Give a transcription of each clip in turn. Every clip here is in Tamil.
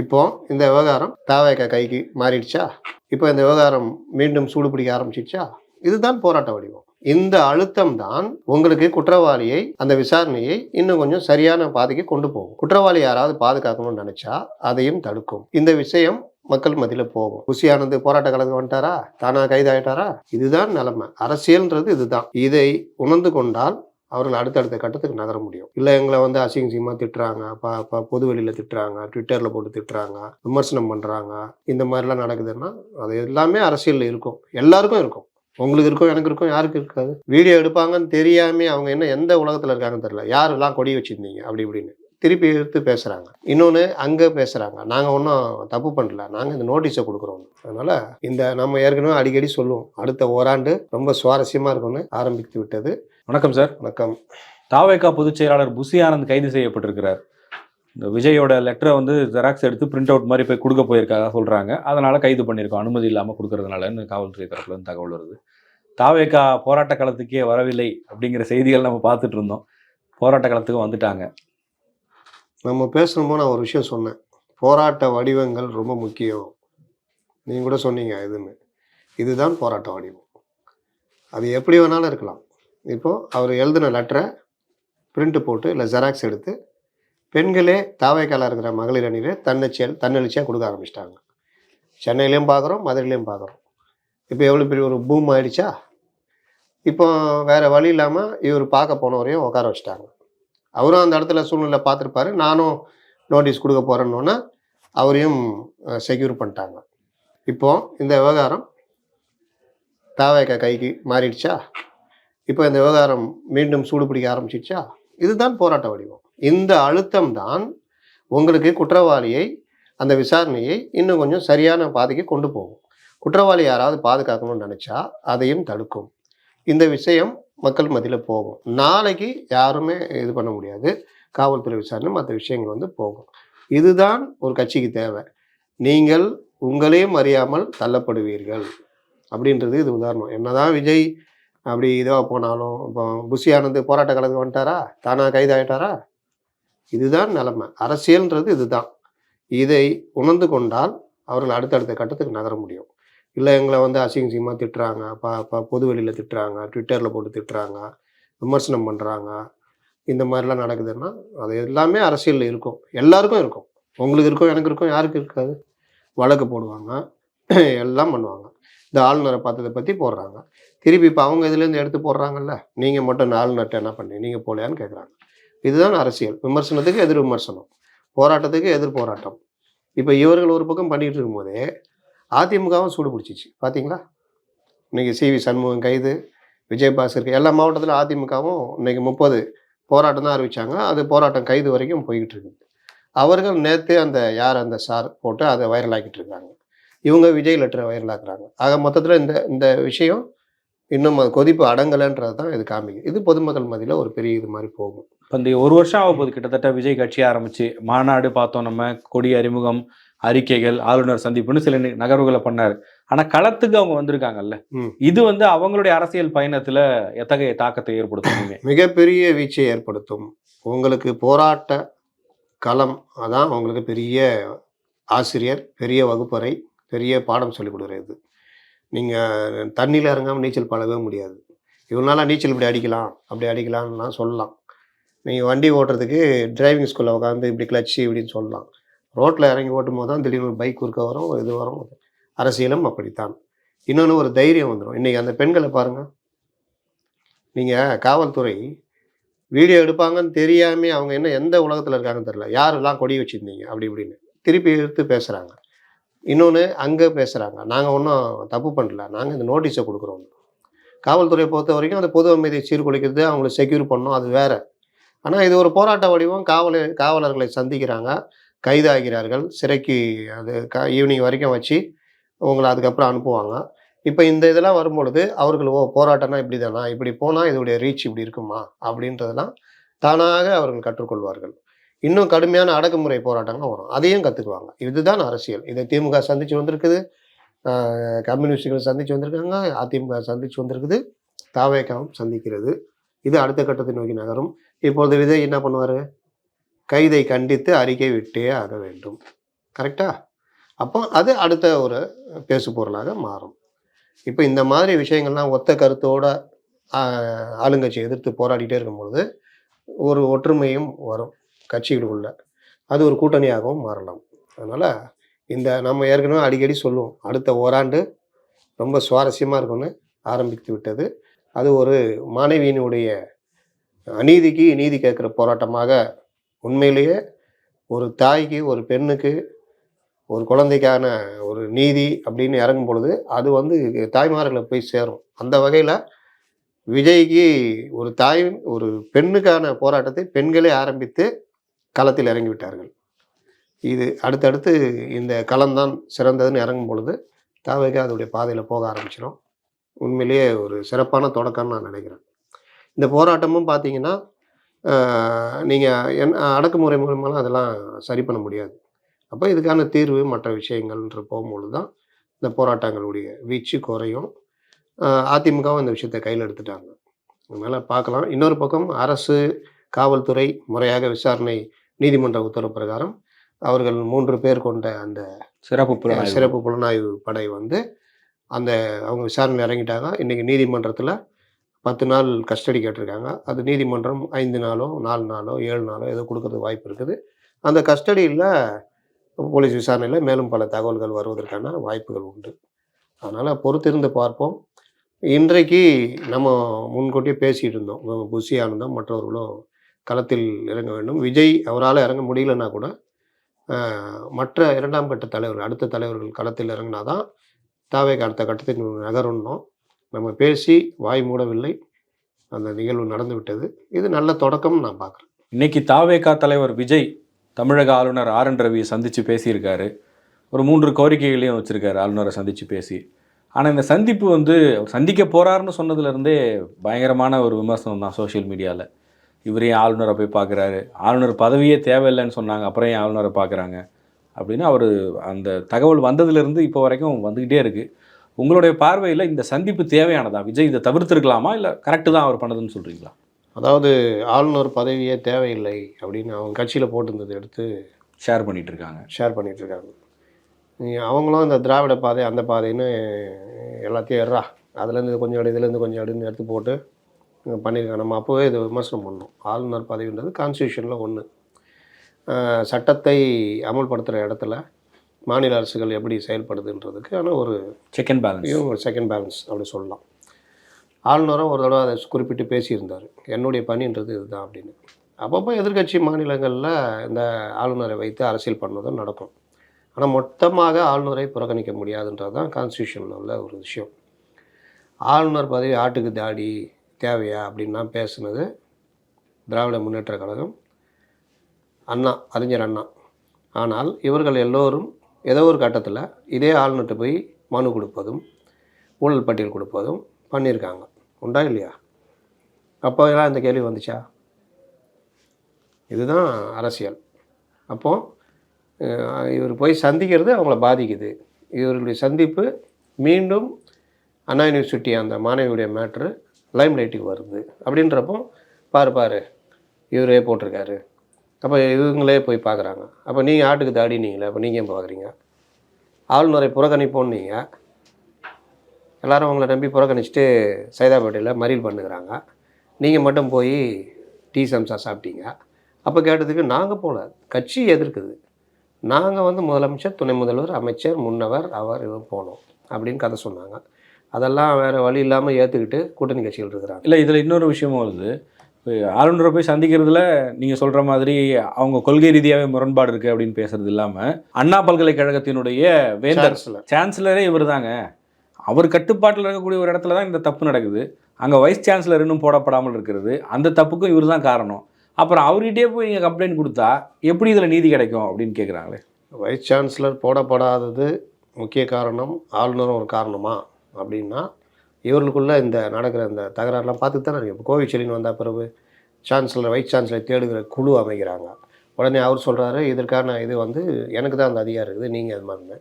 இப்போ இந்த விவகாரம் தாவேக கைக்கு மாறிடுச்சா? இப்போ இந்த விவகாரம் மீண்டும் சூடு பிடிக்க ஆரம்பிச்சிடுச்சா? இதுதான் போராட்ட வடிவம். இந்த அழுத்தம் தான் உங்களுக்கு குற்றவாளியை அந்த விசாரணையை இன்னும் கொஞ்சம் சரியான பாதைக்கு கொண்டு போகும். குற்றவாளி யாராவது பாதுகாக்கணும்னு நினைச்சா அதையும் தடுக்கும். இந்த விஷயம் மக்கள் மத்தியில போகும். புஷி ஆனந்த் போராட்ட கலந்து வந்துட்டாரா? தானா கைதாயிட்டாரா? இதுதான் நிலைமை. அரசியல்ன்றது இதுதான். இதை உணர்ந்து கொண்டால் அவர்கள் அடுத்தடுத்த கட்டத்துக்கு நகர முடியும். இல்லை எங்களை அசிங்கமா திட்டுறாங்க, பொது வெளியில் திட்டுறாங்க, ட்விட்டரில் போட்டு திட்டுறாங்க, விமர்சனம் பண்ணுறாங்க, இந்த மாதிரிலாம் நடக்குதுன்னா அது எல்லாமே அரசியலில் இருக்கும். எல்லாருக்கும் இருக்கும். உங்களுக்கு இருக்கும், எனக்கு இருக்கும், யாருக்கு இருக்காது? வீடியோ எடுப்பாங்கன்னு தெரியாமல் அவங்க என்ன எந்த உலகத்தில் இருக்காங்கன்னு தெரியல. யாரெல்லாம் கொடி வச்சுருந்தீங்க அப்படி இப்படின்னு திருப்பி எடுத்து பேசுகிறாங்க. இன்னொன்று அங்கே பேசுகிறாங்க, நாங்கள் ஒன்றும் தப்பு பண்ணல, நாங்கள் இந்த நோட்டீஸை கொடுக்குறோம். அதனால் இந்த நம்ம ஏற்கனவே அடிக்கடி சொல்லுவோம், அடுத்த ஓராண்டு ரொம்ப சுவாரஸ்யமாக இருக்கும்னு ஆரம்பித்து விட்டது. வணக்கம் சார். வணக்கம். தாவேகா பொதுச் செயலாளர் புஷி ஆனந்த் கைது செய்யப்பட்டிருக்கிறார். இந்த விஜயோட லெட்டரை ஜெராக்ஸ் எடுத்து பிரிண்ட் அவுட் மாதிரி போய் கொடுக்க போயிருக்காங்க சொல்கிறாங்க. அதனால் கைது பண்ணியிருக்கோம், அனுமதி இல்லாமல் கொடுக்கறதுனாலன்னு காவல்துறை தரப்புலேருந்து தகவல் வருது. தாவேகா போராட்ட களத்துக்கே வரவில்லை அப்படிங்கிற செய்திகள் நம்ம பார்த்துட்டு இருந்தோம். போராட்ட களத்துக்கு வந்துட்டாங்க. நம்ம பேசணுமோ நான் ஒரு விஷயம் சொன்னேன், போராட்ட வடிவங்கள் ரொம்ப முக்கியம். நீங்கள் கூட சொன்னீங்க இதுதான் போராட்ட வடிவம். அது எப்படி வேணாலும் இருக்கலாம். இப்போது அவர் எழுதின லெட்டரை பிரிண்ட்டு போட்டு இல்லை ஜெராக்ஸ் எடுத்து பெண்களே தாவேக்கால இருக்கிற மகளிர் அணியில் தன்னெழுச்சியாக கொடுக்க ஆரம்பிச்சிட்டாங்க. சென்னையிலையும் பார்க்குறோம், மதுரையிலையும் பார்க்குறோம். இப்போ எவ்வளோ பெரிய ஒரு பூம் ஆகிடுச்சா? இப்போ வேறு வழி இல்லாமல் இவர் பார்க்க போனவரையும் உட்கார வச்சுட்டாங்க. அவரும் அந்த இடத்துல சூழ்நிலை பார்த்துருப்பாரு. நானும் நோட்டீஸ் கொடுக்க போகிறேன்னொன்னே அவரையும் செக்யூர் பண்ணிட்டாங்க. இப்போது இந்த விவகாரம் தாவேக கைக்கு மாறிடுச்சா? இப்போ இந்த விவகாரம் மீண்டும் சூடு பிடிக்க ஆரம்பிச்சிடுச்சா? இதுதான் போராட்ட வடிவம். இந்த அழுத்தம் தான் உங்களுக்கு குற்றவாளியை அந்த விசாரணையை இன்னும் கொஞ்சம் சரியான பாதைக்கு கொண்டு போகும். குற்றவாளி யாராவது பாதுகாக்கணும்னு நினச்சா அதையும் தடுக்கும். இந்த விஷயம் மக்கள் மத்தியில் போகும். நாளைக்கு யாருமே இது பண்ண முடியாது. காவல்துறை விசாரணை மற்ற விஷயங்கள் போகும். இதுதான் ஒரு கட்சிக்கு தேவை. நீங்கள் உங்களையும் அறியாமல் தள்ளப்படுவீர்கள் அப்படின்றது இது உதாரணம். என்னதான் விஜய் அப்படி இதுவாக போனாலும், இப்போ புஷி ஆனந்த் போராட்ட கலந்து வந்துட்டாரா? தானா கைதாயிட்டாரா? இதுதான் நிலைமை. அரசியல்ன்றது இதுதான். இதை உணர்ந்து கொண்டால் அவர்கள் அடுத்தடுத்த கட்டத்துக்கு நகர முடியும். இல்லை எங்களை அசிங்கமா திட்டுறாங்க, பொது வெளியில் திட்டுறாங்க, ட்விட்டரில் போட்டு திட்டுறாங்க, விமர்சனம் பண்ணுறாங்க, இந்த மாதிரிலாம் நடக்குதுன்னா அது எல்லாமே அரசியலில் இருக்கும். எல்லாருக்கும் இருக்கும். உங்களுக்கு இருக்கும், எனக்கு இருக்கும், யாருக்கு இருக்காது? வழக்கு போடுவாங்க, எல்லாம் பண்ணுவாங்க. இந்த ஆளுநரை பார்த்ததை பற்றி போடுறாங்க. திருப்பி இப்போ அவங்க இதுலேருந்து எடுத்து போடுறாங்கல்ல, நீங்கள் மட்டும் இந்த ஆளுநர்கிட்ட என்ன பண்ணி நீங்கள் போலையான்னு கேட்குறாங்க. இதுதான் அரசியல். விமர்சனத்துக்கு எதிர் விமர்சனம், போராட்டத்துக்கு எதிர் போராட்டம். இப்போ இவர்கள் ஒரு பக்கம் பண்ணிகிட்டு இருக்கும்போதே அதிமுகவும் சூடு பிடிச்சிச்சு. பார்த்தீங்களா? இன்றைக்கி சிவி சண்முகம் கைது, விஜயபாஸ்கருக்கு எல்லா மாவட்டத்திலும் அதிமுகவும் இன்றைக்கி 30 போராட்டம் தான் அறிவித்தாங்க. அது போராட்டம் கைது வரைக்கும் போய்கிட்டு இருக்குது. அவர்கள் நேற்று அந்த சார் போட்டு அதை வைரல் ஆக்கிட்டு இருக்காங்க. இவங்க விஜய் லெட்டரை வைரலாக்குறாங்க. ஆக மொத்தத்தில் இந்த விஷயம் இன்னும் கொதிப்பு அடங்கலைன்றது தான் இது காமிக்கும். இது பொதுமக்கள் மத்தியில் ஒரு பெரிய இது மாதிரி போகும். இப்போ இந்த ஒரு வருஷம் ஆக போகுது கிட்டத்தட்ட விஜய் கட்சி ஆரம்பிச்சு. மாநாடு பார்த்தோம், நம்ம கொடி அறிமுகம், அறிக்கைகள், ஆளுநர் சந்திப்புன்னு சில நகர்வுகளை பண்ணார். ஆனால் களத்துக்கு அவங்க வந்திருக்காங்கல்ல, இது அவங்களுடைய அரசியல் பயணத்தில் எத்தகைய தாக்கத்தை ஏற்படுத்தும்? மிகப்பெரிய வீச்சை ஏற்படுத்தும். உங்களுக்கு போராட்ட களம் அதான் உங்களுக்கு பெரிய ஆசிரியர், பெரிய வகுப்பறை, பெரிய பாடம் சொல்லிக் கொடுக்குறது. நீங்கள் தண்ணியில் இறங்காமல் நீச்சல் பழகவே முடியாது. இவனால நீச்சல் இப்படி அடிக்கலாம், அப்படி அடிக்கலாம்லாம் சொல்லலாம். நீங்கள் வண்டி ஓட்டுறதுக்கு டிரைவிங் ஸ்கூலில் உட்காந்து இப்படி கிளச்சு இப்படின்னு சொல்லலாம். ரோட்டில் இறங்கி ஓட்டும் போது தான் திடீர்னு ஒரு பைக் குறுக்க வரும், இது வரும். அரசியலும் அப்படித்தான். இன்னொன்று ஒரு தைரியம் வந்துடும். இன்றைக்கி அந்த பெண்களை பாருங்கள். நீங்கள் காவல்துறை வீடியோ எடுப்பாங்கன்னு தெரியாமல் அவங்க என்ன எந்த உலகத்தில் இருக்காங்கன்னு தெரியல. யாரெல்லாம் கொடி வச்சுருந்தீங்க அப்படி இப்படின்னு திருப்பி எடுத்து பேசுகிறாங்க. இன்னொன்று அங்கே பேசுகிறாங்க, நாங்கள் ஒன்றும் தப்பு பண்ணல, நாங்கள் இந்த நோட்டீஸை கொடுக்குறோம். காவல்துறையை பொறுத்த வரைக்கும் அந்த பொது அமைதியை சீர்குலைக்கிறது, அவங்கள செக்யூர் பண்ணோம், அது வேறு. ஆனால் இது ஒரு போராட்ட வடிவம். காவலர்களை சந்திக்கிறாங்க, கைதாகிறார்கள், சிறைக்கு அது ஈவினிங் வரைக்கும் வச்சு உங்களை அதுக்கப்புறம் அனுப்புவாங்க. இப்போ இந்த இதெல்லாம் வரும்பொழுது அவர்கள் போராட்டம்னா இப்படி தானா, இப்படி போனால் இதோடைய ரீச் இப்படி இருக்குமா அப்படின்றதெல்லாம் தானாக அவர்கள் கற்றுக்கொள்வார்கள். இன்னும் கடுமையான அடக்குமுறை போராட்டங்கள் வரும், அதையும் கற்றுக்குவாங்க. இதுதான் அரசியல். இதை திமுக சந்திச்சு வந்திருக்குது, கம்யூனிஸ்டுகள் சந்திச்சு வந்திருக்காங்க, அதிமுக சந்திச்சு வந்திருக்குது, தாவேகாவும் சந்திக்கிறது. இது அடுத்த கட்டத்தை நோக்கி நகரும். இப்பொழுது விஜய் என்ன பண்ணுவார்? கைதை கண்டித்து அறிக்கை விட்டே ஆக வேண்டும். கரெக்டா? அப்போ அது அடுத்த ஒரு பேசு பொருளாக மாறும். இப்போ இந்த மாதிரி விஷயங்கள்லாம் ஒத்த கருத்தோட ஆ ஆளுங்கட்சிய எதிர்த்து போராடிட்டே இருக்கும்பொழுது, ஒரு ஒற்றுமையும் வரும் கட்சிகளுக்குள்ள. அது ஒரு கூட்டணியாகவும் மாறலாம். அதனால இந்த நம்ம ஏற்கனவே அடிக்கடி சொல்லுவோம். அடுத்த ஓராண்டு ரொம்ப சுவாரஸ்யமா இருக்கும்னு ஆரம்பித்து விட்டது. அது ஒரு மாணவியினுடைய அநீதிக்கு நீதி கேட்கிற போராட்டமாக உண்மையிலேயே ஒரு தாய்க்கு, ஒரு பெண்ணுக்கு, ஒரு குழந்தைக்கான ஒரு நீதி அப்படின்னு இறங்கும் பொழுது, அது வந்து தாய்மார்கள போய் சேரும். அந்த வகையில விஜய்க்கு ஒரு தாய் ஒரு பெண்ணுக்கான போராட்டத்தை பெண்களே ஆரம்பித்து களத்தில் இறங்கி விட்டார்கள். இது அடுத்தடுத்து இந்த களம்தான் சிறந்ததுன்னு இறங்கும் பொழுது, தாவேகா அதோடைய பாதையில போக ஆரம்பிச்சிரும். உண்மையிலேயே ஒரு சிறப்பான தொடக்கம்னு நான் நினைக்கிறேன். இந்த போராட்டமும் பார்த்தீங்கன்னா, நீங்க அடக்குமுறை மூலமாலாம் அதெல்லாம் சரி பண்ண முடியாது. அப்ப இதுக்கான தீர்வு மற்ற விஷயங்கள்ன்ற போகும்பொழுது தான், இந்த போராட்டங்களுடைய வீச்சு குறையும். அதிமுகவும் இந்த விஷயத்த கையில எடுத்துட்டாங்க. அதனால பார்க்கலாம். இன்னொரு பக்கம் அரசு, காவல்துறை முறையாக விசாரணை நீதிமன்ற உத்தரவு பிரகாரம் அவர்கள் 3 பேர் கொண்ட அந்த சிறப்பு புலனாய்வு படை வந்து அந்த அவங்க விசாரணையில இறங்கிட்டாங்க. இன்னைக்கு நீதிமன்றத்தில 10 நாள் கஸ்டடி கேட்டிருக்காங்க. அது நீதிமன்றம் 5 நாளோ, 4 நாளோ, 7 நாளோ ஏதோ குடுக்கறதுக்கு வாய்ப்பு இருக்குது. அந்த கஸ்டடியில போலீஸ் விசாரணையில மேலும் பல தகவல்கள் வருவதற்கான வாய்ப்புகள் உண்டு. அதனால பொறுத்திருந்து பார்ப்போம். இன்றைக்கு நம்ம முன்கூட்டியே பேசிட்டு இருந்தோம். புஷி ஆனந்தும் மற்றவர்களும் களத்தில் இறங்க வேண்டும். விஜய் அவரால இறங்க முடியலன்னா கூட, மற்ற 2ஆம் கட்ட தலைவர்கள், அடுத்த தலைவர்கள் களத்தில் இறங்குனா தான் தாவேகா அடுத்த கட்டத்துக்கு நகரும்னோம். நம்ம பேசி வாய் மூடவில்லை. அந்த நிகழ்வு நடந்து விட்டது. இது நல்ல தொடக்கம்னு நான் பார்க்குறேன். இன்னைக்கு தாவேகா தலைவர் விஜய் தமிழக ஆளுநர் ஆர்.என். ரவியை சந்தித்து பேசியிருக்காரு. ஒரு 3 கோரிக்கைகளையும் வச்சுருக்காரு ஆளுநரை சந்தித்து பேசி. ஆனால் இந்த சந்திப்பு வந்து அவர் சந்திக்க போகிறாருன்னு சொன்னதுலேருந்தே பயங்கரமான ஒரு விமர்சனம் தான் சோஷியல் மீடியாவில். இவர் ஏன் ஆளுநரை போய் பார்க்குறாரு, ஆளுநர் பதவியே தேவையில்லைன்னு சொன்னாங்க, அப்புறம் ஏன் ஆளுநரை பார்க்குறாங்க அப்படின்னு அவர் அந்த தகவல் வந்ததுலேருந்து இப்போ வரைக்கும் வந்துக்கிட்டே இருக்குது. உங்களுடைய பார்வையில் இந்த சந்திப்பு தேவையானதா? விஜய் இதை தவிர்த்துருக்கலாமா, இல்லை கரெக்டு தான் அவர் பண்ணதுன்னு சொல்கிறீங்களா? அதாவது ஆளுநர் பதவியே தேவையில்லை அப்படின்னு அவங்க கட்சியில் போட்டிருந்ததை எடுத்து ஷேர் பண்ணிகிட்ருக்காங்க. அவங்களும் இந்த திராவிட பாதை அந்த பாதைன்னு எல்லாத்தையும் எட்றா அதுலேருந்து கொஞ்சம் எடு இதுலேருந்து கொஞ்சம் எடுன்னு எடுத்து போட்டு பண்ணியிருக்காங்க. நம்ம அப்போவே இதை விமர்சனம் பண்ணோம். ஆளுநர் பதவின்றது கான்ஸ்டியூஷனில் ஒன்று. சட்டத்தை அமல்படுத்துகிற இடத்துல மாநில அரசுகள் எப்படி செயல்படுதுன்றதுக்கு ஆனால் ஒரு செகண்ட் பேலன்ஸ் அப்படி சொல்லலாம். ஆளுநரும் ஒரு தடவை அதை குறிப்பிட்டு பேசியிருந்தார், என்னுடைய பணின்றது இதுதான் அப்படின்னு. அப்பப்போ எதிர்க்கட்சி மாநிலங்களில் இந்த ஆளுநரை வைத்து அரசியல் பண்ணதும் நடக்கும். ஆனால் மொத்தமாக ஆளுநரை புறக்கணிக்க முடியாதுன்றது தான் கான்ஸ்டியூஷனில் உள்ள ஒரு விஷயம். ஆளுநர் பதவி ஆட்டுக்கு தாடி தேவையா அப்படின்லாம் பேசுனது திராவிட முன்னேற்ற கழகம், அறிஞர் அண்ணா. ஆனால் இவர்கள் எல்லோரும் ஏதோ ஒரு கட்டத்தில் இதே ஆளுநர்கிட்ட போய் மனு கொடுப்பதும் ஊழல் பட்டியல் கொடுப்பதும் பண்ணியிருக்காங்க. உண்டா இல்லையா? அப்போ எல்லாம் இந்த கேள்வி வந்துச்சா? இதுதான் அரசியல். அப்போது இவர் போய் சந்திக்கிறது அவங்கள பாதிக்குது. இவர்களுடைய சந்திப்பு மீண்டும் அண்ணா யூனிவர்சிட்டி அந்த மாணவியுடைய மேட்ரு லைம் லைட்டுக்கு வருது. அப்படின்றப்போ பாரு இவரே போட்டிருக்காரு. அப்போ இவங்களே போய் பார்க்குறாங்க. அப்போ நீங்கள் ஆட்டுக்கு தாடினீங்களே, அப்போ நீங்கள் ஏன் பார்க்குறீங்க? ஆளுநரை புறக்கணிப்போன்னு நீங்கள் எல்லோரும் அவங்கள நம்பி புறக்கணிச்சிட்டு சைதாப்பேட்டையில் மறியல் பண்ணுகிறாங்க. நீங்கள் மட்டும் போய் டீ சம்சா சாப்பிட்டீங்க. அப்போ கேட்டதுக்கு நாங்கள் போகல, கட்சி எதிர்க்குது, நாங்கள் வந்து முதலமைச்சர், துணை முதல்வர், அமைச்சர், முன்னவர், அவர் இவர் போனோம் அப்படின்னு கதை சொன்னாங்க. அதெல்லாம் வேறு வழி இல்லாமல் ஏற்றுக்கிட்டு கூட்டணி கட்சிகள் இருக்கிறாங்க. இல்லை, இதில் இன்னொரு விஷயமும் வருது. ஆளுநரை போய் சந்திக்கிறதுல நீங்கள் சொல்கிற மாதிரி அவங்க கொள்கை ரீதியாகவே முரண்பாடு இருக்குது அப்படின்னு பேசுறது இல்லாமல், அண்ணா பல்கலைக்கழகத்தினுடைய வேந்தர் சான்சலரே இவர் தாங்க. அவர் கட்டுப்பாட்டில் இருக்கக்கூடிய ஒரு இடத்துல தான் இந்த தப்பு நடக்குது. அங்கே வைஸ் சான்சலர் இன்னும் போடப்படாமல் இருக்கிறது. அந்த தப்புக்கும் இவர் தான் காரணம். அப்புறம் அவர்கிட்டே போய் இங்கே கம்ப்ளைண்ட் கொடுத்தா எப்படி இதில் நீதி கிடைக்கும் அப்படின்னு கேட்குறாங்களே. வைஸ் சான்சலர் போடப்படாதது முக்கிய காரணம், ஆளுநரும் ஒரு காரணமா அப்படின்னா, இவர்களுக்குள்ளே இந்த நடக்கிற இந்த தகராறுலாம் பார்த்துட்டு தான் இருக்குது. இப்போ கோவிச்செலின்னு வந்த பிறகு வைஸ் சான்சலர் தேடுகிற குழு அமைக்கிறாங்க. உடனே அவர் சொல்கிறாரு, இதற்கான இது வந்து எனக்கு தான் அந்த அதிகாரம் இருக்குது, நீங்கள் அது மாதிரி.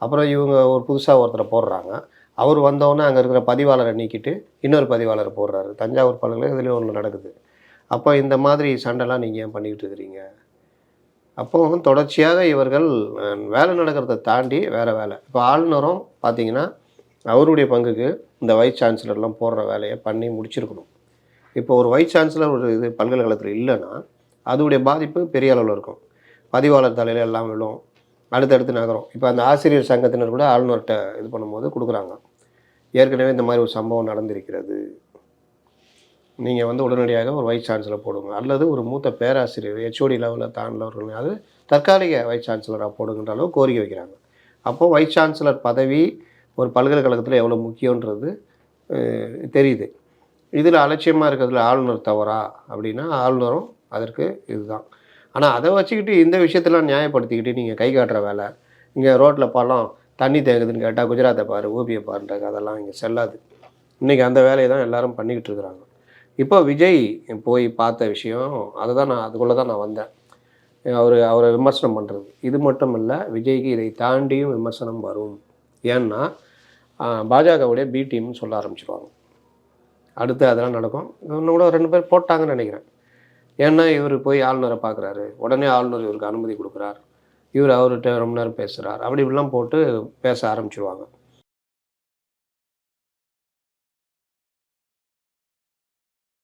அப்புறம் இவங்க ஒரு புதுசாக ஒருத்தரை போடுறாங்க. அவர் வந்தோடனே அங்கே இருக்கிற பதிவாளரை நீக்கிட்டு இன்னொரு பதிவாளரை போடுறாரு. தஞ்சாவூர் பல்கலை இதுலேயும் ஒன்று நடக்குது. அப்போ இந்த மாதிரி சண்டைலாம் நீங்கள் ஏன் பண்ணிக்கிட்டு இருக்கிறீங்க? அப்போ தொடர்ச்சியாக இவர்கள் வேலை நடக்கிறத தாண்டி வேறு வேலை. இப்போ ஆளுநரும் பார்த்தீங்கன்னா அவருடைய பங்குக்கு இந்த வைஸ் சான்சலர்லாம் போடுற வேலையை பண்ணி முடிச்சிருக்கணும். இப்போ ஒரு வைஸ் சான்சலர் ஒரு இது பல்கலைக்கழகத்தில் இல்லைன்னா அதோடைய பாதிப்பு பெரிய அளவில் இருக்கும். பதிவாளர் தலையில் எல்லாம் விழும், அடுத்தடுத்து நகரும். இப்போ அந்த ஆசிரியர் சங்கத்தினர் கூட ஆளுநர்கிட்ட இது பண்ணும்போது கொடுக்குறாங்க, ஏற்கனவே இந்த மாதிரி ஒரு சம்பவம் நடந்திருக்கிறது, நீங்கள் வந்து உடனடியாக ஒரு வைஸ் சான்சலர் போடுங்க, அல்லது ஒரு மூத்த பேராசிரியர் ஹெச்ஓடி லெவலில் தாண்டவர்கள் அது தற்காலிக வைஸ் சான்சலராக போடுங்கன்ற அளவு கோரிக்கை வைக்கிறாங்க. அப்போது வைஸ் சான்சலர் பதவி ஒரு பல்கலைக்கழகத்தில் எவ்வளோ முக்கியன்றது தெரியுது. இதில் அலட்சியமாக இருக்கிறதுல ஆளுநர் தவறா அப்படின்னா ஆளுநரும் அதற்கு இதுதான். ஆனால் அதை வச்சுக்கிட்டு இந்த விஷயத்தெல்லாம் நியாயப்படுத்திக்கிட்டு நீங்கள் கை காட்டுற வேலை, இங்கே ரோட்டில் பள்ளம் தண்ணி தேங்குதுன்னு கேட்டால் குஜராத்தை பாரு ஊபியை பாருன்றாங்க, அதெல்லாம் இங்கே செல்லாது. இன்றைக்கி அந்த வேலையை தான் எல்லோரும் பண்ணிக்கிட்டு இருக்கிறாங்க. இப்போ விஜய் போய் பார்த்த விஷயம் அதை தான் அதுக்குள்ளே தான் நான் வந்தேன். அவரை விமர்சனம் பண்ணுறது இது மட்டும் இல்லை, விஜய்க்கு இதை தாண்டியும் விமர்சனம் வரும். ஏன்னா பாஜகவுடைய பி டீம்னு சொல்ல ஆரம்பிச்சிருவாங்க. அடுத்து அதெல்லாம் நடக்கும். இன்னும் கூட 2 பேர் போட்டாங்கன்னு நினைக்கிறேன். ஏன்னா இவர் போய் ஆளுநரை பார்க்குறாரு, உடனே ஆளுநர் இவருக்கு அனுமதி கொடுக்குறார், இவர் அவர்கிட்ட ரொம்ப நேரம் பேசுகிறார், அப்படி இப்படிலாம் போட்டு பேச ஆரம்பிச்சிருவாங்க.